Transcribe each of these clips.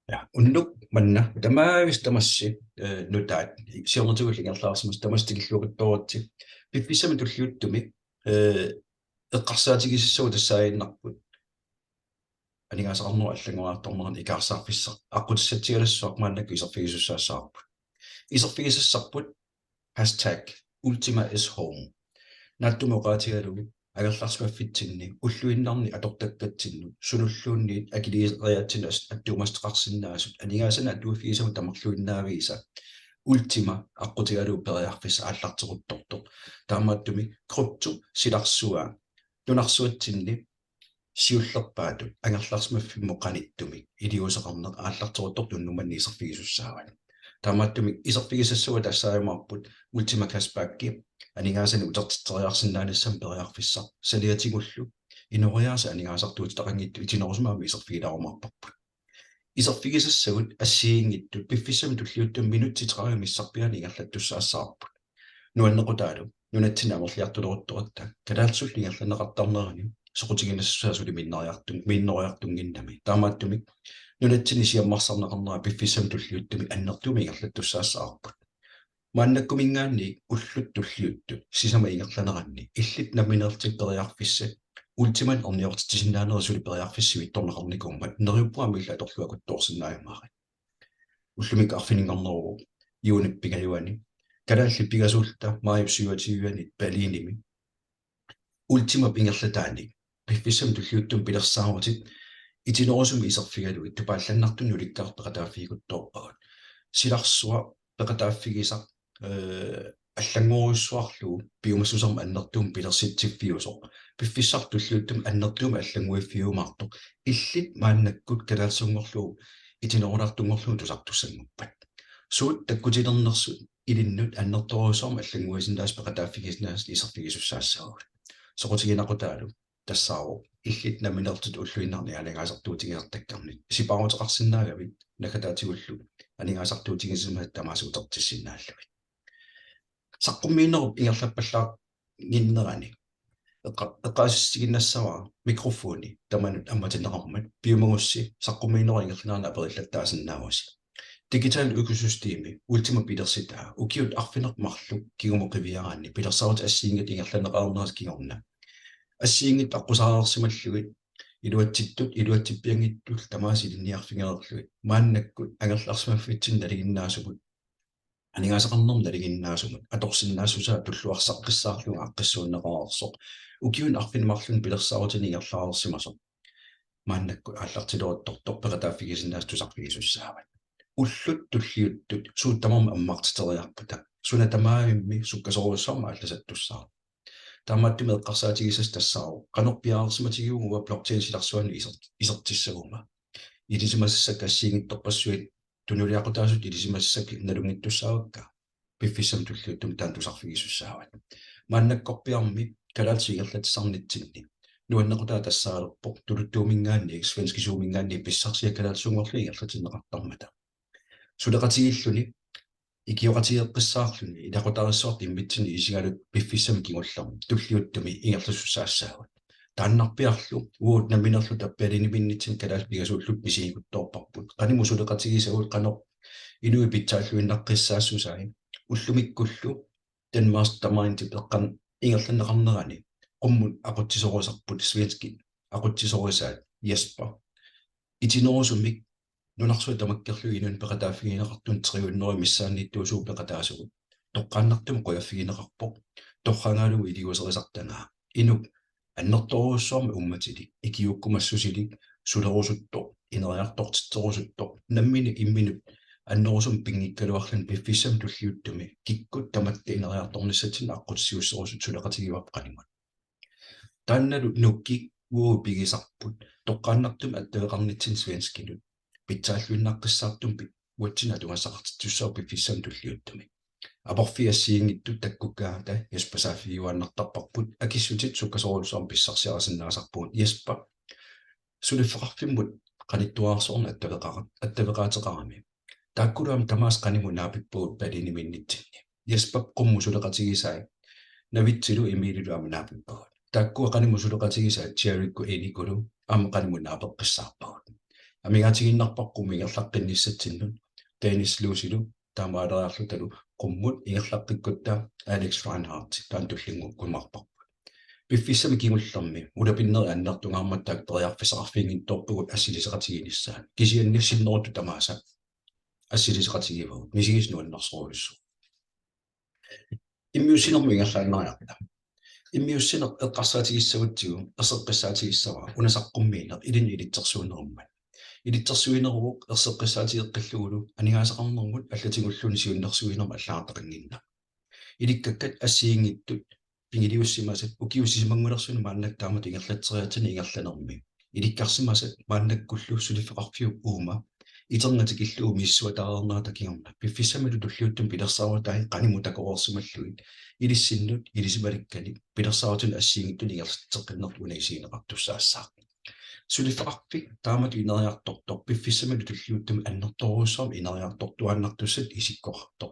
Ja, unnuk manna tamaavis tamassi nutaat siornatugullingerlaarsimas tamastikilluquttorutti piffissami tulliuttumi eqqarsaatigisissuu tassaayinnarput aningaasaqarnua аллангуаартормерни икаарсаарфиссар аққутиссатсигалассуақ мааннакку исерфигисуссаассаарпут исерфигисассарпут #ultima is home нааттумоqaatiгалуги агерларсмаффитсинни уллуиннарни аторtakкатсинну сунуллуунниит акилиериатсинас аттуумастеқарсинаасут анигаасана аттуиффигисаму тамарлуиннаавииса ultima аққутигалуу периарфис ааллартеқутторто таамааттуми крупту силарсуа тунарсуатсинни сиуллерпаату ангерларсмаффиммо қаниттуми илиусеқарнеқ ааллартеқутторто нуманни исерфигисуссаавани таамааттуми исерфигисассуа тассаамаарпут ultima каспаакки анигаасани утертиттериарсинаанассам периарфиссар салиатигуллу инориааса анигаасартуут тақангитту итинерусмаами исерфигилаарумарпарпут исерфигисассагут ассиингиттут пиффиссами туллиуттум минутти 30 миссарпиани ингерлаттуссаассаарпут нуаннеқутаалу нунатсина амерлиартулерутторатта калаалсулли ингерланеқартарнерани соқутигинассаасули миннориартунгиннами таамааттуми нунатсини сиаммарсарнеқарнера пиффиссами туллиуттуми аннертуми ингерлаттуссаассаарпут мааннаккумингаанни уллут туллиутту сисама ингерланеранни иллит наминертиппериарфисса ультиман орниортитсиннаанерисули периарфиссуи итторнеқарникуумат нериуппуами аторлуакуттоорсинааймаари уллумик арфинингорнеруу юуниппигалуани калаалли пигасуулта мааюпсуатигуанит палиними ультима пингерлатаани пиффиссам туллиуттум пилерсаарутит итинерусуми исерфигалуи тупаалланнартун уликкаартақатаафигуттоорпагут силарсуа пекатааффигиса аллангуруссуарлуу пиумассусарма аннертуум пилерситсиффиусо пиффиссартуллуuттум аннертуума аллангуиффиумаарто иллит мааннаккут калаалсунгорлуу итинерунартунгорлуу тусартуссангуппат суут таккутилернерсут илиннут аннерторуусарма аллангуисиннаас пекатааффигиснаас исерфигисуссаассаагут соқутигинақутаалу тассаару иллит наминертут уллуиннарни алангаасартуутигиартаккарни сипаарутеқарсинаагавит накатаатигуллу анигаасартуутигисимаат тамаасуутертиссиннааллуит саққуммииннеруп ингерлаппаллаа гиннерани эққаасиссигиннассаваа микрофони таманут амматинеқармат пиумагусси саққуммииннеру ингерлаана апериллаттаасиннааваси дигитал økosystemi ultima пилерситаа укиут арфинермарлу кигумоқивиараанни пилерсаут ассиингат ингерланеқарнерас кигорна ассиингит аққусаарерсималлугит илуатсиппиангиттул тамаасилинниарфингерерлугит мааннаккут ангерларсимаффитсин налигиннаасугут анигаасақарнерм налигиннаасумут аторсиннаассусаа туллуарсаққиссаарлуга аққиссууннеқарерсоқ укиун арфинмарлун пилерсаарутини ингерлаарерсимасо мааннакку ааллартилуаттортор пекатааффигисиннаас тусарфигисуссаават уллут туллиуттут сууттамарма аммартитериарпута суна тамаавимми суккасоруссарма алласаттуссаа таамааттуми эққарсаатигисас тассаару канорпиаарсиматигиугуа блокчейн силарсуани исертиссагума илисимассак ассиингитторпассуит тунулиақутаасут илисимассак налунгиттуссаавакка пиффиссам туллиуттум таан тусарфигисуссаават мааннаккорпиарми калаалсигерлатсарнитсинни нуаннеқутаа тассаалерпо тулуттуумингаанни свенскисуумингаанни писсарсия калаалсунгорлу ингерлатиннеқартармата сулеқатигиллуни икиоқатигеққиссаарлуни илақутариссуарт иммитсини исигалут пиффиссами кигулларми туллиуттуми ингерлассуссаассаагут тааннарпиарлу уут наминерлу таппалиниминнитсин калаалпигасууллут мисигикутторпарпут qaниму сулеқатигисагут қанер инуи питсааллуиннаққиссаассусаи уллумиккуллу Danmarks пеққан ингерланеқарнерани qummun aqutsisорусарпут свенски aqutsisорусаат Jesper итинерусумик нунарсуа тамаккерлу инун пекатааффигинеқартун триуннери миссаанниттуусуу пекатаасугут тоққааннартум қуяффигинеқарпо торхангаалугу илиусерисартангаа инук аннерторуссуарми умматили икиуккумассусилик сулерусутто инериартортитсерусутто наммини имминут аннерусум пингиккалуарлан пиффиссам туллиуттуми киккут таматта инериарторниссатин аққутсиуссерусут сулеқатигивап qaнимат таанналу нукки уу пигисарпут тоққааннартум аттавеқарнитсин свенскинут питсааллуиннаққиссаартум уатсина тугассақартиттуссаа пиффиссам туллиуттуми апорфиассиингиттут таккуккаата яспасаафигуаннартарпарпут акиссутит суккасорулсуарм писсарсиарасиннаасарпуут яспа сулиффеқарфиммут qaниттуаарсорна аттавеқаатеқарами тааккулаам тамаас qaниму наапиппуут палиниминнитсинни яспа qummu сулеқатигисаа навитсилу имилулуама наапиппагут тааккуа qaниму сулеқатигисаа тиарикку эникулу аама qaниму наапеққиссаарпагут амигаатигиннарпаққуми ингерлаққинниссатсиннут таинислуусилу таамаалериарлуталу qumмут ингерлаққиккутта Алекс Райнхарт таан туллингу кумарпарпут пиффиссами кигуллерми улапиннери аннартунгаарматтаак периарфисақарфингин торпугут ассилисеқатигиниссаа кисианниссиннеруту тамааса ассилисеқатигивагут мисигиснуаннарсоолуссу иммиусинерми ингерлааннариарта иммиуссинер эққарсаатигиссагутсигу ерсеққиссаатигиссава унасаққуммиинер илини илитсерсуунеруммат илитсерсуинерук ерсеққиссаатигеққиллугулу анигаасақарнермут аллатигуллуни сиуннерсуинерма аллаартақингинна иликкаккат ассиингиттут пингилиуссимасат укиуссисимангулерсуни мааннактаамат ингерлатсериатини ингерланерми иликкарсимасат мааннаккуллу сулифеқарфиу уума итернатикиллуу миссуатаарнаа такиорна пиффиссамалу туллиуттум пилерсаарутай канимутакоорсималлуи илиссиннут илисималиккани пилерсааратун ассиингиттуни ингерлатсеққиннерту унаисиинеқартуссаассаа сулифеқарфик таамат инериарторто пиффиссамалу туллиуттум аннерторуссаам инериарторtuannartussat исиккоқарто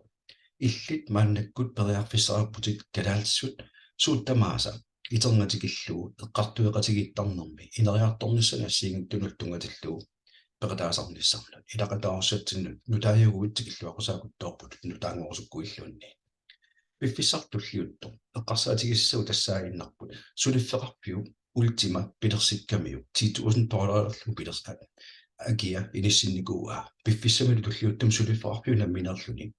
иллит мааннаккут периарфиссаарпутик калаалсут сууттамааса итернатикиллуу эққартуеқатигиттарнерми инериарторниссана ассиингиттунултунгатиллуу пеқатаасарниссарнут илақатаарсатсиннут нутааюгуутсикиллуақусаакутторпут нутаангорсуккуиллуунни пиффиссартуллиутто эққарсаатигиссау тассаагиннарпут сулиффеқарпиу ультима пилерсиккамиу $10,000 пилерсаат агия иниссинникууа пиффиссамалу туллиуттум сулиффеқарпиу намминерлуни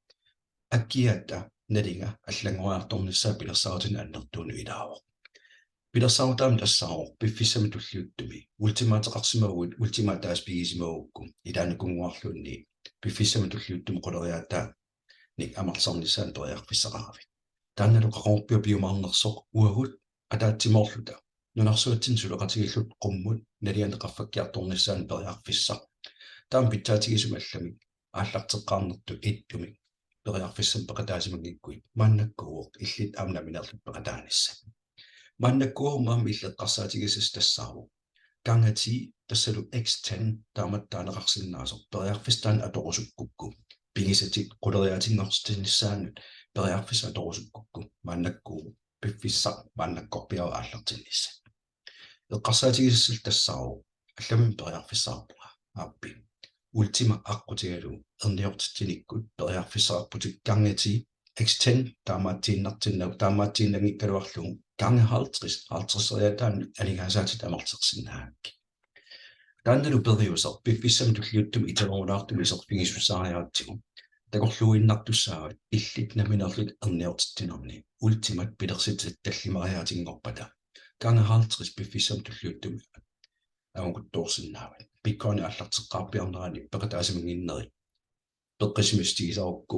аккиата налинга аллангуаарторниссаа пилерсаратин аннертууну илаавоқ пилерсаратаам тассаароо пиффиссами туллиуттуми ультимаатеқарсимагуут ультимаатаас пигисимагукку илаанукунгуарлуунни пиффиссами туллиуттум qoleriataa ник амарсарнissaан периарфиссақаравит таанналу қақорпиу биумаарнерсоқ уагут атаатсимоорлута нунарсуатсин сулеқатигиллут qumмут налианеқарфаккиарторниссаан периарфиссақ таам питтаатигисумаллами ааллартеққарнерту иттуми периарфиссам пеқатаасимагиккуит мааннаккууоқ иллит аамнаминерлут пеқатаанисса мааннаккуумаам иллеққарсаатигисас тассаару кангати тассалу X10 тааматтаанеқарсиннаасо периарфистаан аторусуккукку пигисатит qoleriatingorstиннissaanут периарфис аторусуккукку мааннаккуу пиффиссақ мааннаккорпиава ааллартиннисса эққарсаатигиссал тассаару алламин периарфиссаарпуга ааппи ультима аққутигалу эрниортитиниккут периарфиссаарпутик кангати X10 таамаатииннартиннау таамаатииннангиккалуарлугу gange 50 алигаасаатит амартеқсиннаакки таанналу периусер пиффиссами туллиуттум италорунаартум исерпигиссусаариаатсигу такорлуиннартуссаават иллит наминерлит эрниортиттинерни ультимат пилерситит таллимариаатингорпата gange 50 пиффиссами туллиуттум агунгутторсиннаават пиккони аллартеққарпиарнерани пеқатаасимагиннери пеққисимистигисарукку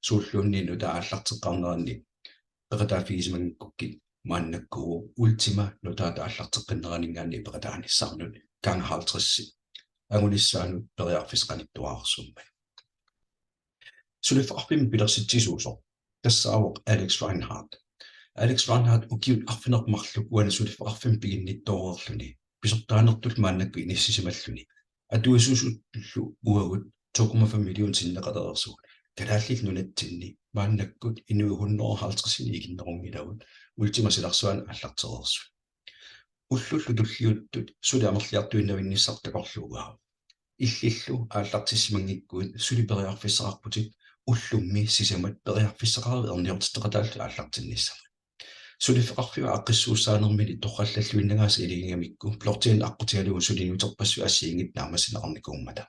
сууллуунниину тааллартеққарнерани пеқатаафигисимагиккукки мааннаккуу ультима нутаата аллартеққиннеранингаани пеқатааниссарнут gange 50 агунissaanu периарфисқаниттуаарсумма сулиффеқарпими пилерситсисуусо тассаавоқ Алекс Райнхарт укиут арфинермарлу уана сулиффеқарфими пигинниттоорерлуни писортаанертул мааннакку иниссисималлуни атуисусуттуллу уагут 2,5 миллион синнеқалерсуг калааллил нунатсинни мааннаккут инуи 150 игиннерунгилагут ультимасиларсуан аллартерерсу уллуллу туллиуттут сулиамерлиартуиннавинниссартакорлуугаа иллиллу ааллартиссимангиккуит сулипериарфиссақарпутик уллумми сисамат периарфиссақарави эрниортиттеқатааллу ааллартиннисса сулифеқарфиу аққиссууссаанермили торраллаллуиннагаас илигингамикку плортиин аққутигалугу сулиниутерпассу ассиингит наамасинеқарникууммата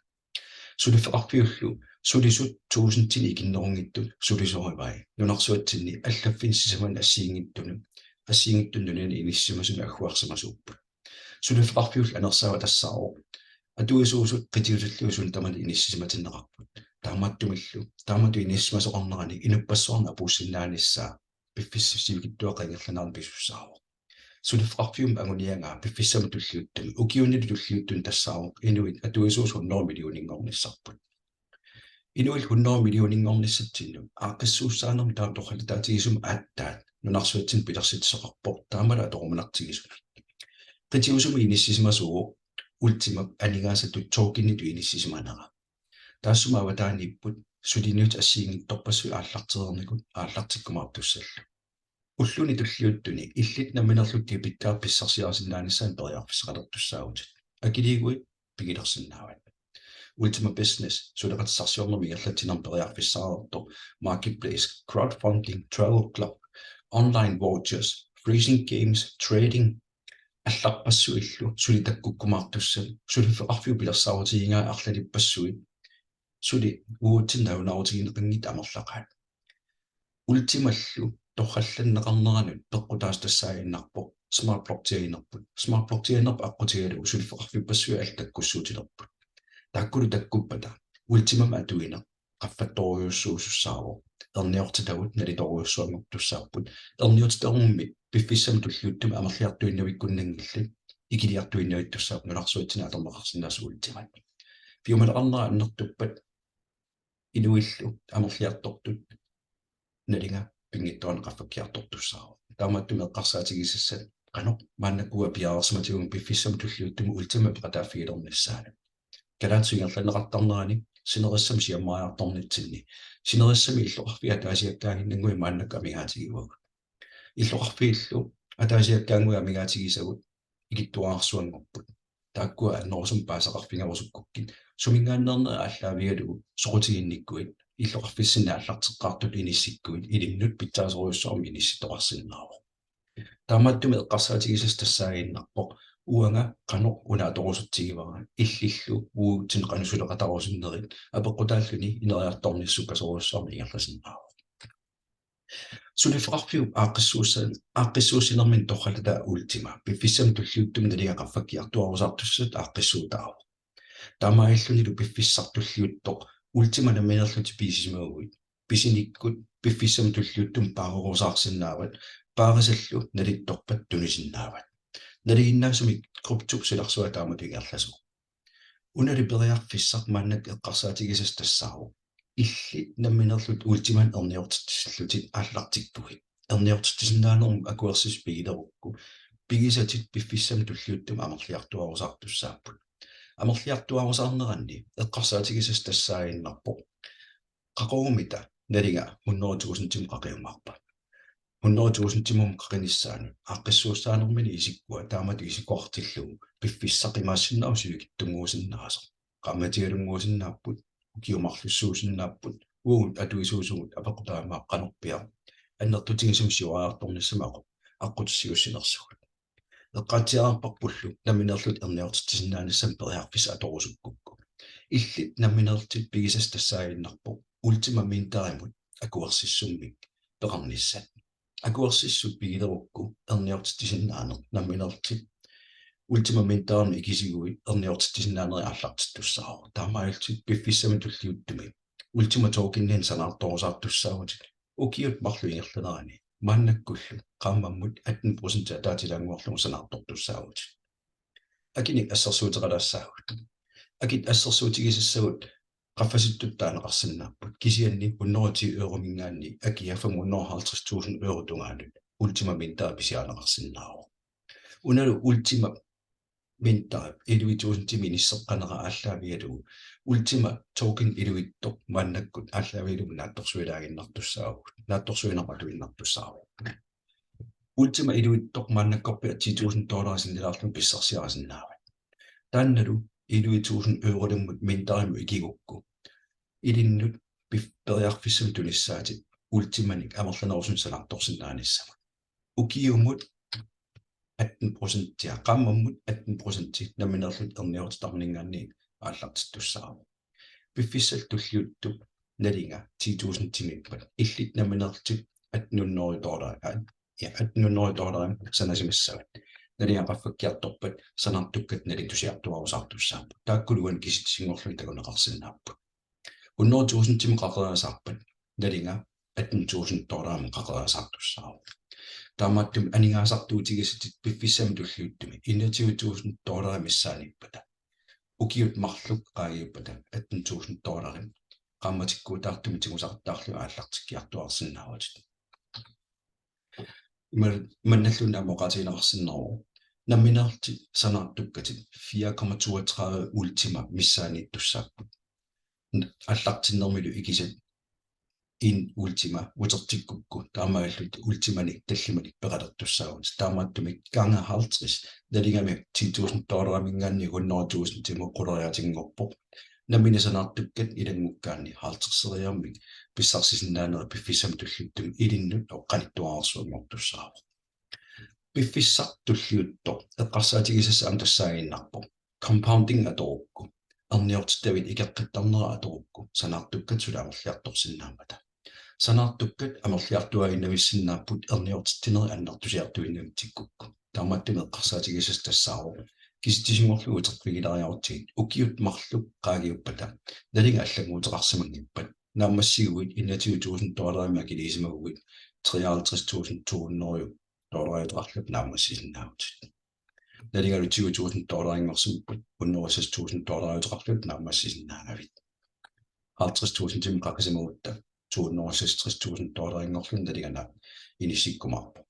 сулифеқарфиуллу сулисут 1000 тини игиннерунгиттут сулисоривай нунарсуатсинни аллаффин сисаман ассиингиттуну ассиингиттуннуни иниссимасуна аггуарсимасууппут сулифеқарфиул анерсаава тассаароо атуисуусут қитиусаллуусун тамани иниссиматиннеқарпут тааматтумиллу иниссимасоқарнерани инуппассуарна апууссиннааниссаа пиффиссивсивигиттуақангерланаарни писуссаароо сулифеқарфиум агуниангаа пиффиссама туллиуттами укиуннили туллиуттун тассаароо инуит атуисуус 100 миллионингорниссарпут инуил 100 миллионингорниссатсинну ааққиссууссаанерми таатоқаллатаатигисум ааттаат нунарсуатсин пилерситсеқарпор таамала аторуманартигисуна қитиусуми иниссисимасуу ультима анигаасаттут тоокинниту иниссисиманера таассума аватааниппут сулиниут ассиингитторпассуи ааллартерерникут ааллартиккумаартуссаллу уллуни туллиуттуни иллит наминерлутти питтаапписсарсиарсиннааниссаан периарфиссақалертуссаагутит акилигуит пигилерсиннаават Ultima Business suleqatsarsiornermi allatinam periarfissaarto marketplace crowdfunding travel club online vouchers freezing games trading алларпассуиллу сулитаккуккумаартуссат сулифеқарфиу пилерсаавутигингаа арлалиппассуи сули уутиннаунаарутигинеқингит амерлақаат ультималлу торралланнеқарнеранут пеққутаастассаагиннарпо smart block-тиагинерпут аққутигалу сулифеқарфиппассуи алтаккуссуутилерпут тааккулу таккуппата ультимама атуина qaffatooriussuusussaaru erniortitavut nalitoriussuamuk tussaapput erniortiterummi piffissam tulluuttuma amerliartuinnavikkunnangilli ikiliartuinnaittussaap nularsuitsina atorneqarsinnaasuultimat fiumaleqarnera annertuppat inuillu amerliartortut nalinga pingittuan qaffakkiartortussaaru taamattumi eqqarsaatigisissat qanoq maannakkuga piaarsimatigun piffissam tulluuttuma ultima peqataafigilernissaana kalaatsuingerlaneqartarnerani sinerissam siammaajartornitsinni sinerissami illoqarfi ataasiakkaanginnangui maannakka amigaatigiuagu illoqarfiillu ataasiakkaangui amigaatigisagut ikittuaarsuanngorput taakkua annorsum paasaqarfingarusukkukkin sumingaannerner allaavigalugu soqutiginnikkuit illoqarfissinna allarteqqaartut inissikkuit ilinnut pitsaasoriussormi inissitoqarsinnaaru taamattumi eqqarsaatigisas tassaaginnarpoq uanga qanoq unaatorusutigivara illillu uutin qanusuleqatarusunnerit apeqqutaalluni ineriartornissukasoruussormi ingerlasinnaaro sulifeqarfiu aaqqissuusinermin torralata ultima piffissam tulliuttum naliaqaffakkiartuarusartussut aaqqissuutaaru taamaillunilu piffissartulliuttoq ultima naminerluti piisimaugui pisinikkut piffissam tulliuttum paarurusaarsinnaavat paarisallu nalittorpat tunisinnaavat naliginnaasumi kruptuk silarsuа taamatigerlasu unali periarfissaq maannak eqqarsaatigisas tassaaru illi namminerlut ultiman erniortittissallutit aallartikkugi erniortittisinnaanерм akuersis pigilerukku pigisatit piffissam tulliuttum amerliartuarusartussaapпут amerliartuarusarneranni eqqarsaatigisas tassaaginnarpo qaqorumita nalinga 100,000 tim qaqiumarpa 100,000 timum qaqinissaani aaqqissuussaanermini isikkua taamatu isikkuartillugu piffissaqimaassinnausivikittunguusinnaasa qammatigalunguusinnaapпут ukiumarlussuusinnaapпут uut atuisuusugut apequtaamaaqqanerpia annertutigisum siuaartornissamaqo аққутсиуссинерсугут эққаатиаарпарпуллу наминерлут эрниортитсиннаанissam периарфис аторусуккукку иллит наминерлтит пигисас тассаагиннарпо ультима минтаримут акуерсиссуммик пеқарниссат акуерсиссут пигилерукку эрниортитсиннаанер наминерлтит ultima mintaarni ikisiguit erniortittisinnaaneri аллартиттуссаару таамаалтит пиффиссами туллиуттуми ultima talkinnin sanaartorusaartussaagutit ukiut marluingerlanerani maannakkullu qaammammut 18% ataatilaanguarlugu sanaartortussaagut akinik assersuuteqalaassaagut akit assersuutigisissagut qaffasittutaaneqarsinnaapпут kisianni 110 euro mingaanni akia 550,000 euro tungaanut ultima mintaa pisiaaneqarsinnaaru unalu ultima mintaa 11,000 timinisseqqanera aalлaavigalugu ultima talking iluittoq maannakkut aalлaavigalugu naattorsuilaaginnartussaagut naattorsuinerpaluinnartussaaru ultima iluittoq maannakkorpia $10,000 sinnilaarlum pissarsiarasinnaava taannalu 11,000 eurolummut mintarimu ikigukku ilinnut periarfissam tunissaatit ultimanik amerlanerusum sanaartorsinnaanissama ukiumut 18% qammammut 18% naminerlut erniortitarningaanni aallartittussaaru piffissalltulliuttup nalinga 10,000 timippat illit naminertit $18 sanasimissavat nalinga qaffakkiartorpat sanartukkat nalitusiartuarusartussaappu taakkuluan kisitsingorlun takuneqarsinnaappu 100,000 tim qaqeraasarpat nalinga $18,000 qaqeraasartussaaru taamaattum aningaasartuutigisatit piffissam tulliuttumi $11,000 missaanippata ukiut marluk qaagiuppata $18,000 qaammatikkuutaartumi tigusartaarlu aallartikkiartuarsinnaarutit imannallun amoqatiineqarsinneru namminerti sanaartukkatit 4,32 ultima missaaniittussaapпут аллартиннермилу ikisat in ultima utertikkukku taamaallut ultimanik tallimanik peqalertussaagut taamaattumik ganga 50 naligami $10,000 mingaanni 100,000 timu quleriatingorpoq намина санаартуккат илангуккаани хаалтэрсериармик писсарсисиннаанера пиффисам туллуттум илиннут оққалиттуаарсуангортуссааву пиффиссартуллиутто эққарсаатигисасса амтассаагиннарпо compounding аторукку арниортиттавит икеққиттарнера аторукку санаартуккат сулаамерлиарторсиннаамата санаартуккат амерлиартуагиннависсиннааппут эрниортиттинери аннартусиартуиннамтиккукку тааматтуме эққарсаатигисас тассаару киситисингорлугу терпигилариарутигит укиут марлук қаагиуппата налинга аллагуутеқарсимангиппат наамассигуит $1,000 макилисимагуит $53,200 доллариутрарлут наамассисиннаавут налинга $20,000 ингорсимпут $160,000 наамассисиннаавит $50,000 тим қақисимагутта $260,000 ингорлун налигана инисиккумарпо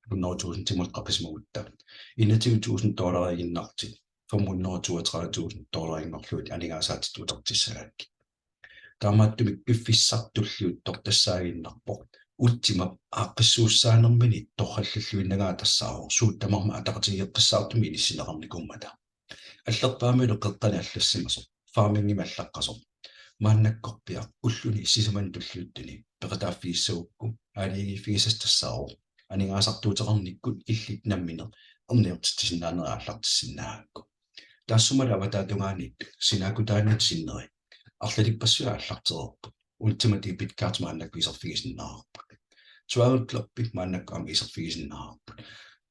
$100,000 тимут қақисимагутта $21,000 игиннартит $532,000 ингорлуут алигаасаатит утертиссагаакки таамааттумик пиффиссартуллиуттор тассаагиннарпо ultima аққиссууссаанермини торхаллаллуиннагаа тассаару сууттамарма атақатигеққиссаартуми илиссинеқарникуммата аллерпаамилу қеққани аллассимасо фармингима аллаққасо мааннаккорпиа уллуни сисаман туллиуттуни пеқатааффигиссагукку аалигиффигисас тассаару анигаасартуутеқарниккут иллит намминер эрниортиссиннаанера аллартиссиннаагакку таассумала аватаатунгаанит синаакутаанит синнери арлалиппассуа аллартерерпу ultima debit card мааннак висерфигисиннаарпу туагутлерпик мааннаккаама исерфигисиннаарпу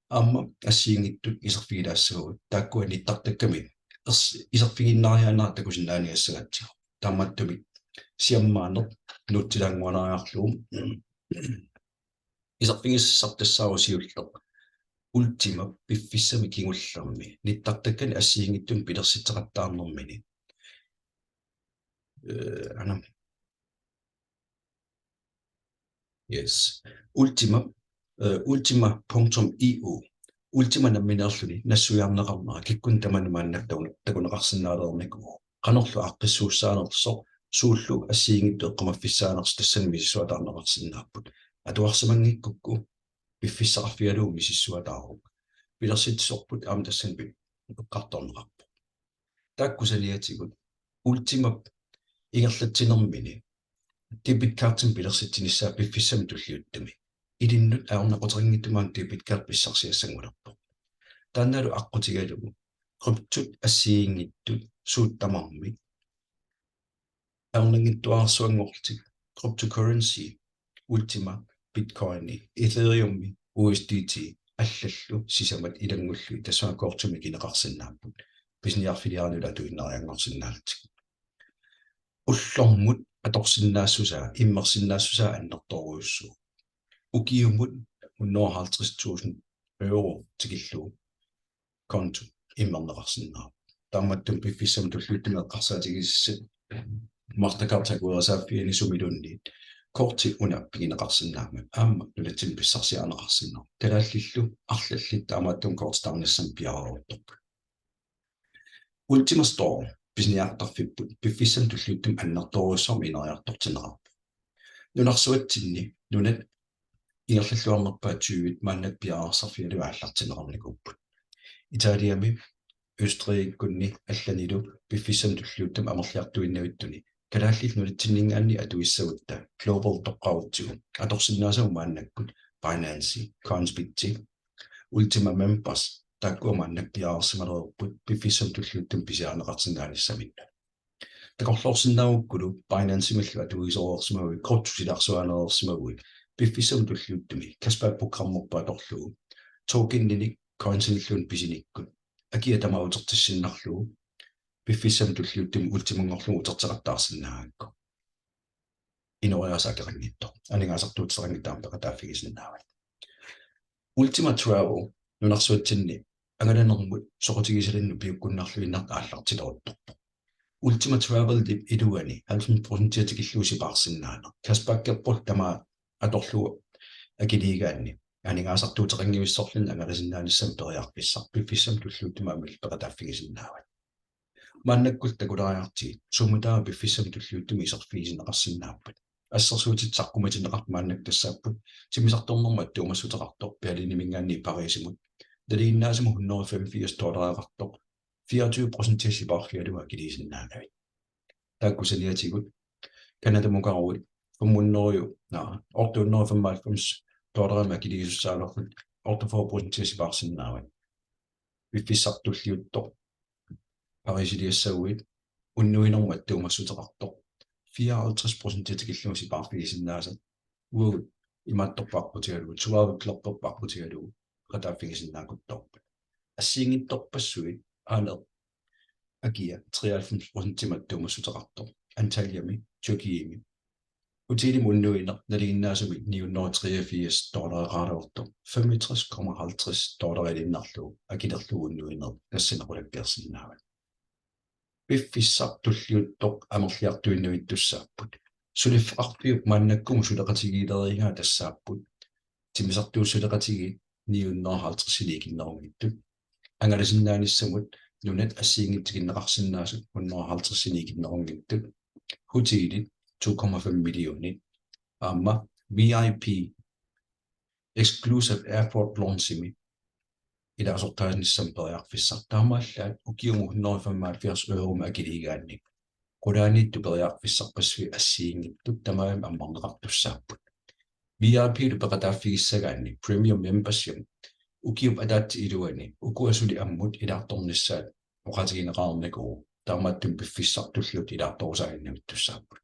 аама ассиингиттут исерфигилаассагут тааккуани тартакками исерфигиннариаанаа такусиннааниассагатсиго тааматтуми сиаммаанер нуттилангуанариарлуум исерфигиссартассаарусиуллер ultima пиффиссами кингуллерми ниттартаккани ассиингиттун пилерситеқаттаарнэрмини анам yes ultima.eu ultima namminerluni nassuiarneqarnera kikkun tamannumaannaqtauna takuneqarsinnaaleerniku qanorlu aqqissuussaanerso suullu assiingittu eqqamaffissaanersi tassanmi sissuataarneqarsinnaaput atuarsimangikukku piffissaqarfialuumi sissuataaru pilersitissorput aam tassanpi eqqartorneqarpu taakkusaliatigut ultima ingerlatsinermini debit cardin pilersittinissаа piffissami tulliuttumi ilinnut aornaqoteriнгиттумаан debit card pissarsiassangulерпо таанналу аққутигалугу криптут ассиингиттут сууттамарми аорнангиттуаарсуангортик cryptocurrency ultima bitcoin ethereum USDT аллаллу сисамат илангуллу тассуакоортуми кинеқарсиннааппут писниарфилиарнула туиннариангорсиннаалтик уллормут аторсиннаассусаа иммерсиннаассусаа аннерторуйуссу укиумут €150,000 тикиллуу конту иммернеқарсиннаа тааматтум пиффиссам туллуттуми эққарсаатигиссат мартакартакуерасааффиани сумилунни корти уна пигинеқарсинаама аама нулатсим писсарсиаанеқарсинаа талааллиллу арлаллит тааматтум кортстарниссам пиараарутторпу Ultima Store писниартарфиппут пиффиссам туллуттум аннерторуссарми инериартортинерарпу нунарсуатсинни нунат ингерллуарнерпаа 20 мааннак пиаарсарфиалуа аллартинеқарникуппут Италиами Østerrikkunni алланилу пиффиссам туллуттум амерлиартуиннавиттуни калааллил нулатсиннингаанни атуиссагутта global тоққаутсигу аторсиннаасагу мааннаккут Binance Coinbase Ultima Members таккуамааннак пиаарсималеруппут пиффиссам туллуттум писиаанеқартиннааниссаминна такорлорсиннаавуккулу Binance-миллу атуисоорсимагуи кортусиларсуаанерерсимагуи пиффиссам туллуттуми каспаа программерпаа торлугу токенниник коинсиниллуун писиниккут акиа тамаутертиссиннарлугу пиффиссам туллуттуми ультимунгорлугу утертеқартаарсинаагакку инериасаакерангитто анигаасартуутсерангитаама пеқатааффигисиннаават Ultima Travel нунарсуатсинни агаланермут соқутигисалинну пиуккуннарлуиннарта ааллартилерутторпо Ultima Travel dip iduani 90% tikilluusipаарsinnaana каспааккерпор тамаа аторлуа акилигаанни анигаасартуутеқангивиссорлун агаласиннааниссам периарписсар пиффиссам туллуутумаамил пеқатааффигисиннаават мааннаккул такулариарти сумутаа пиффиссам туллуутуми исерфигисинеқарсиннааппат ассерсуутитсаққуматинеқарт мааннак тассааппут симисарторнэрмат туумассутеқартор пиалинимингаанни парисимут далииннаасиму $185 24% сипаарфиалуа килисиннаанавит тааккусалиатигут канадамукаруит фуммуннериу ортууннерфаммаалфамс тоорерама килигисуссаалорфут ортофорпрусентис сипаарсиннаават виффиссартуллиутто парисилиассагуит уннуинэрмат туумассутеқарто 54% тикиллуси паарфигисиннаасат уут имаатторпаарпутигалугу суаавутлерперпаарпутигалугу qataaфигисиннаакутторпа ассиингитторпассуит аалер акия 93% тимат туумассутеқарто анталиами тюкиими утилим уннуинер налигиннаасуми $983 $65,50 илиннарлугу акилерлугу уннуинер тассинеқулаккерсиннаават пиффиссартуллиуттоқ амерлиартуиннавиттуссааппут сулиффеқарпиук мааннаккуму сулеқатигиилерингаа тассааппут тимисартууссулеқатиги 950-силикиннерунгиттут ангаласиннааниссамут нунат ассиингиттигиннеқарсинаасут 150-силикиннерунгиттут хутиилит 2,5 миллионит аама VIP exclusive airport launchimi илаасортаанissam периарфиссартаамааллаат укиуму 175 евро акилигаанник qulaaniittu periarfissarpassuи ассиингиттут тамаам аммарнеқартуссааппут VIP лу пеқатааффигиссагаанни premium membership укиуп адаатти илуани укуасули аммут илаарторниссаат оқатигинеқарнакуу таамааттум пиффиссартуллут илаарторусаагиннавиттуссааппут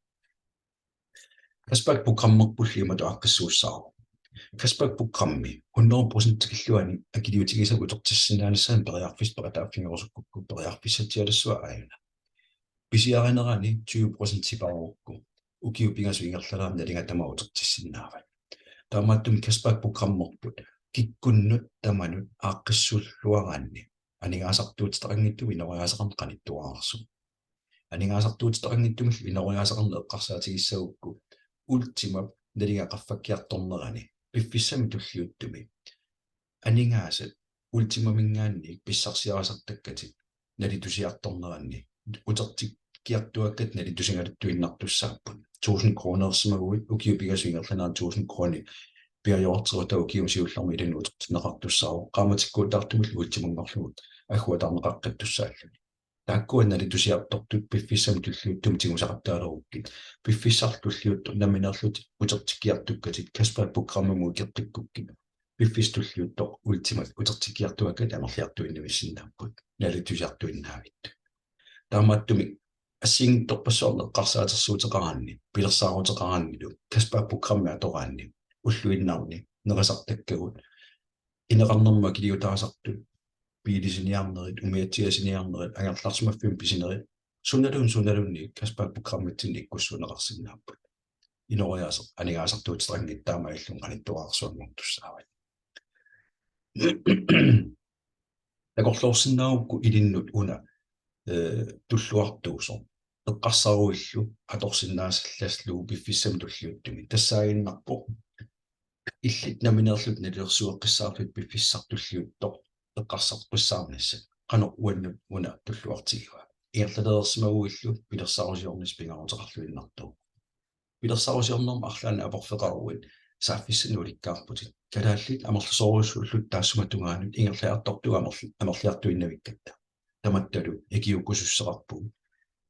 каспак программерпуллиумату аққиссууссаа каспак программи 100% тикиллуани акилиутигисагу тортиссинааниссаан периарфис пеқатааффигерусуккукку периарфиссатиалассуа аана писиаринерани 20% типаарукку укиупингасу ингерлалаам налингатамау тортиссиннаават таамааттум каспак программерпут киккуннут таманут аққиссуллуараанни анигаасартуутитақангитту инериаасеқарн қаниттуаарсу анигаасартуутитақангиттумил инериаасеқарн эққарсаатигиссагукку ультима налингақарфаккиарторнерани пиффиссами туллиуттуми анигаасат ультимамингаанни писсарсиарасартаккатик налитусиарторнеранни утертик киартуаккат налитусингалуттуиннартуссааппут 1000 кронерсимагуит укиупигасуингерланаа 1000 крони пиаёортерута укиумсиулларми илан утертинеқартуссаау qaamatikkuutartumul ультимангорлугут аггуатаарнеқаққаттуссааллуни тааккуан налитусиартортут пиффиссами туллиуттум тигусақаттаалеруккит пиффиссартуллиутту наминерлут утертиккиартуккатик каспар программуму кертиккуккит пиффистуллиуттоқ ультимат утертиккиартуаккат амерлиартуиннависсиннааппут налитусиартуиннаавит таамааттуми ассингитторпассуарнеққарсаатерсуутеқараанни пилерсаарутеқарааннилу каспар программи атораанни уллуиннаарни нерасартаккагут инеқарнерма килиутаасартут биилисиниарнерит умиатсиасиниарнерит агерларсимаффим писинерит суналунни каспар программитсинни иккуссунеқарсиннааппут инериаасеқ анигаасартуутитрангит таамаиллун qaниттуаарсуангортуссаават такорлоорсиннаавукку илиннут уна туллуартуусо эққарсаруиллу аторсиннаасалласлуу пиффиссам туллиуттуми тассаагиннарпо иллит наминерлут налерсуэққиссаарлут пиффиссартуллиутто эққарсартуссаарнасса қано уанну уна туллуартигива иерлалерсимагуиллу пилерсарусиорнис пингаарутеқарлуиннартуу пилерсарусиорнерма арлаана апорфеқаруит сааффиссанууликкаарпутит калааллит амерлусоруссууллут таассуматунгаанут ингерлаарторту амерлиартуиннавиккатта таматталу икиуккусуссеқарпу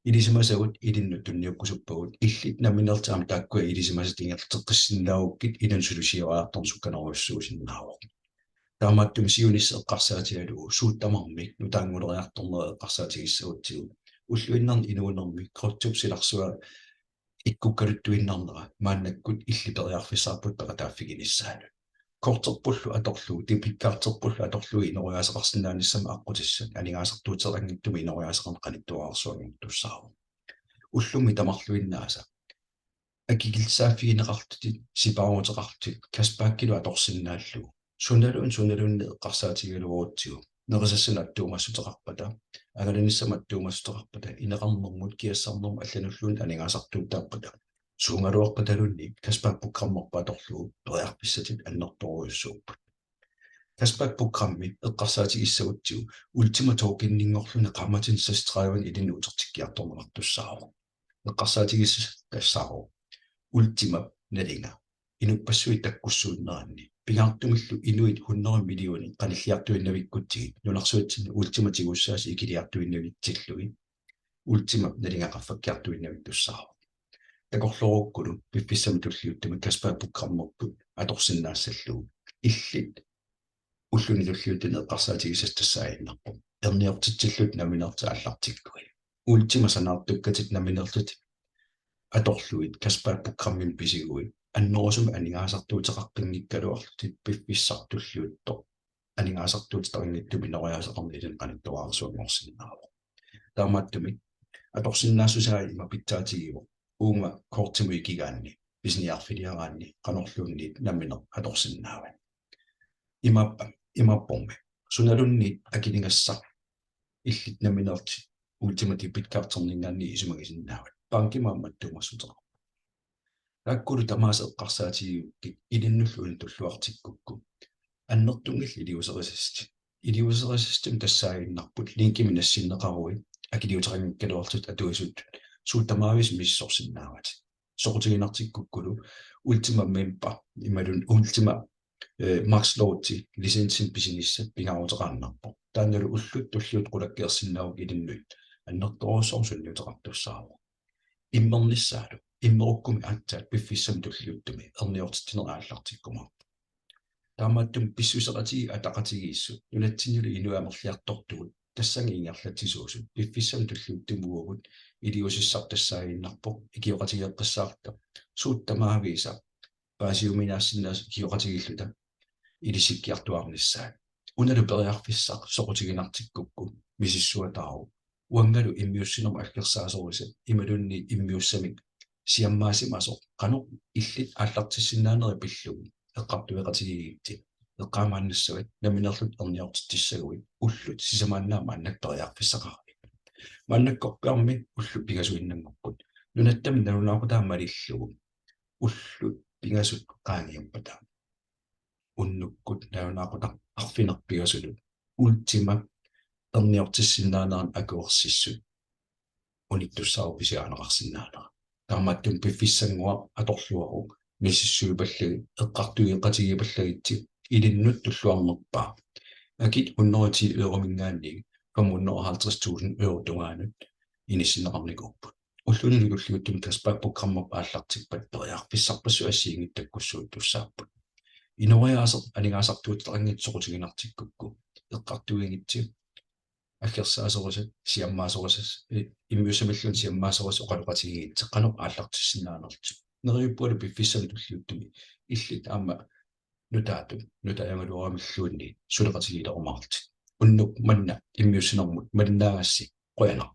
илисимасагут илиннуттунниуккусуппагут иллит наминертаам тааккуа илисимасат ингертеққиссиннаавуккит илансулусиораартор сукканеруссуусиннаавоқ таамааттум сиунисс эққарсаатигалугу сууттамармик нутаангулериарторнера эққарсаатигиссагутсигу уллуиннарни инуунерми кроттуп силарсуа иккуккалуттуиннарнера мааннаккут иллипериарфиссаарпут пеқатааффигиниссаалу кортерпуллу аторлугу типиккаартерпуллу аторлуги инериаасеқарсинааниссама аққутиссат анигаасартуутерангиттуми инериаасеқарн qaниттуаарсуангуттуссаару уллуми тамарлуиннааса акигилсааффигинеқартути сипаарутеқартут каспааккилу аторсиннааллугу суналунни эққарсаатигалугуутсигу нерисассунаттуумассутеқарпата агаланиссаматтуумассутеқарпата инеқарнэрмут киассарнэрму аллануллуун анигаасартуутааппата суунгалуаққаталунни каспак программерпа аторлугу периарписсатит аннерторуйуссууппут каспак программи эққарсаатигиссагутсигу ультима тоокиннингорлуна qamatinsastrævan илин утертиккиарторнеқартуссаару эққарсаатигисса тассаару ультима налинга инуппассуи таккуссууннеранни пигаартумиллу инуит 100 миллиони qanilliartuinnavikkutigit нунарсуатсин ультиматигуссаас икилиартуиннавитсиллуги ultima nalingaqaffakkiartuinnamik tussaaru takorlurukkulu piffissami tulliuttuma kaspaappukkarnerput atorsinnaassalluu illit ulluni tulliuttun eqqarsaatigisas tassaainnerpu erniortitsillut naminerta аллартиккуи ultima sanaartukkatit naminerlut atorluit kaspaappukkarmin pisiguit аннерусуми анингаасартуутеқарқингиккалуарлутит пиффиссартуллуутто анингаасартуутеқарингиттуми нориасеқарнилин қаниттуаарсуангорсиннаава таамааттуми аторсиннаассусаа има питтаатигиво уунга кортимуи кигаанни писниарфилиараанни qanorluunniit наминер аторсиннаава имаппорми суналунниит акилингассар иллит наминерти ультимати питкаартернингаанни исумагисиннаават панкимаамматтумассутеqa аккулу тамааса эққарсаатигиукки илиннуллуин туллуартиккукку аннертунгил илиусерисистим тассаагиннарпут линкими нассиннеқаруи акилиутерингккалуартут атуисут суутамаавис миссорсиннаават соқутигинартиккуккулу ультима мемпа ималун ультима макслоути лисенсин бисинисса пингаарутеқарнарпо таанналу уллут туллиут қулаккиерсиннаавук илиннуит аннерторусоорсунниутеқартуссааву иммерниссаалу иммеруккуми аттаат пиффиссам туллиуттуми ерниортиттинерааллартиккума таамааттум писсусеқатиги атақатигииссу нунатсиннули инуамерлиартортугут тассангиингерлатсисуусут пиффиссам туллиуттумуугут илиусиссартассаагиннарпо икиоқатигеққиссаарта сууттамаависа паасиуминаассиннаас киоқатигиллута илисиккиартуарниссаа уналу периарфиссақ соқутигинартиккукку мисиссуатаару уангалу иммиуссинерма аллерсаасоруса ималунни иммиуссамик сиаммаасимасо қано иллит ааллартиссиннаанери пиллугу эққартуеқатигигитти эққаамааннассават наминерлут ерниортиссагуи уллут сисамааннаама аннакпериарфиссақарми маннаккорпиарми уллу пигасуиннангуккут нунаттами налунаақутаамалиллугу уллут пигасут қаангиампата уннуккут налунаақута арфинерпигасулут ультима ерниортиссиннаанеран акуерсиссут униттуссаару писиаанеқарсиннаанера таамааттум пиффиссангуа аторлуару миссуупаллаги эққартуиеқатигипаллагитти илиннут туллуарнерпаа акит 110 евромингаанни 550.000 euro тугаанут иниссинеқарникууппут уллуни луллиуттум таспааппуккармап ааллартиппат периарфиссарпассу ассиингиттаккуссуут туссааппут инориаасер алингаасартуутеқангитсоқутигинартиккукку эққартуингитси аккерсаасорусат сиаммаасорусас иммиусамиллун сиаммаасорус оқалуқатигиит теққанеқ ааллартиссинаанерлу нериуппуалу пиффиссами туллиуттуми иллит аама нутаянгалуарамиллуунни сулеқатигилерумаарти уннук манна иммиуссинермут малнаагасси қоянар